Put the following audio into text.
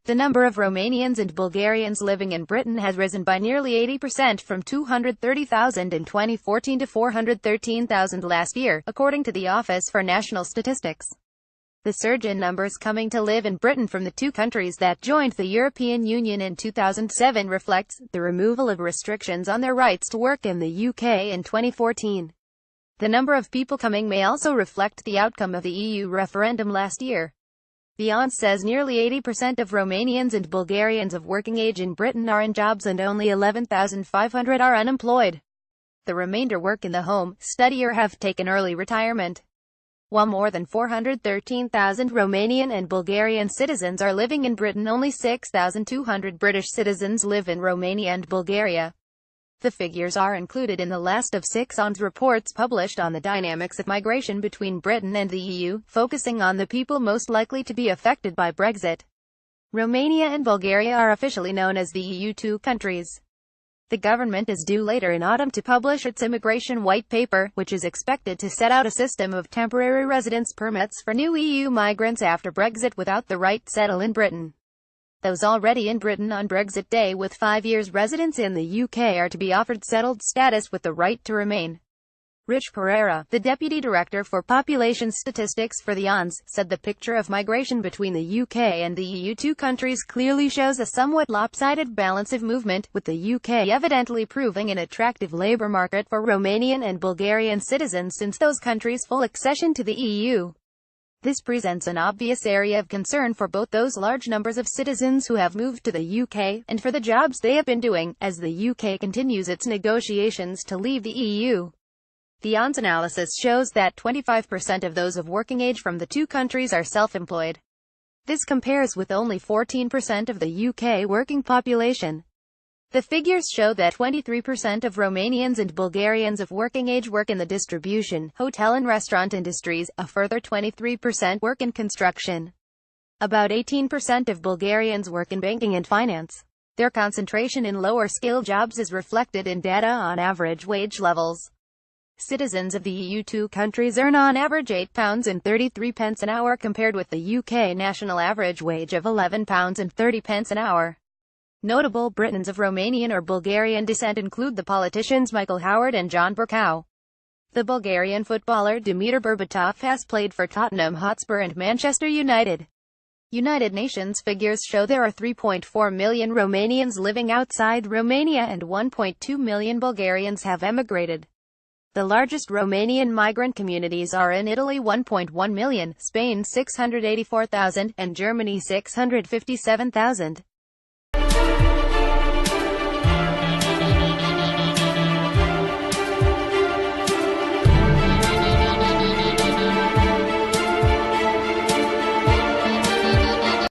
The number of Romanians and Bulgarians living in Britain has risen by nearly 80% from 230,000 in 2014 to 413,000 last year, according to the Office for National Statistics. The surge in numbers coming to live in Britain from the two countries that joined the European Union in 2007 reflects the removal of restrictions on their rights to work in the UK in 2014. The number of people coming may also reflect the outcome of the EU referendum last year. The ONS says nearly 80% of Romanians and Bulgarians of working age in Britain are in jobs and only 11,500 are unemployed. The remainder work in the home, study or have taken early retirement. While more than 413,000 Romanian and Bulgarian citizens are living in Britain, only 6,200 British citizens live in Romania and Bulgaria. The figures are included in the last of 6 ONS reports published on the dynamics of migration between Britain and the EU, focusing on the people most likely to be affected by Brexit. Romania and Bulgaria are officially known as the EU2 countries. The government is due later in autumn to publish its immigration white paper, which is expected to set out a system of temporary residence permits for new EU migrants after Brexit without the right to settle in Britain. Those already in Britain on Brexit Day with 5 years residence in the UK are to be offered settled status with the right to remain. Rich Pereira, the Deputy Director for Population Statistics for the ONS, said the picture of migration between the UK and the EU2 countries clearly shows a somewhat lopsided balance of movement, with the UK evidently proving an attractive labour market for Romanian and Bulgarian citizens since those countries' full accession to the EU. This presents an obvious area of concern for both those large numbers of citizens who have moved to the UK, and for the jobs they have been doing, as the UK continues its negotiations to leave the EU. The ONS analysis shows that 25% of those of working age from the two countries are self-employed. This compares with only 14% of the UK working population. The figures show that 23% of Romanians and Bulgarians of working age work in the distribution, hotel and restaurant industries, a further 23% work in construction. About 18% of Bulgarians work in banking and finance. Their concentration in lower-skill jobs is reflected in data on average wage levels. Citizens of the EU2 countries earn on average £8.33 an hour compared with the UK national average wage of £11.30 an hour. Notable Britons of Romanian or Bulgarian descent include the politicians Michael Howard and John Bercow. The Bulgarian footballer Dimitar Berbatov has played for Tottenham Hotspur and Manchester United. United Nations figures show there are 3.4 million Romanians living outside Romania and 1.2 million Bulgarians have emigrated. The largest Romanian migrant communities are in Italy 1.1 million, Spain 684,000, and Germany 657,000.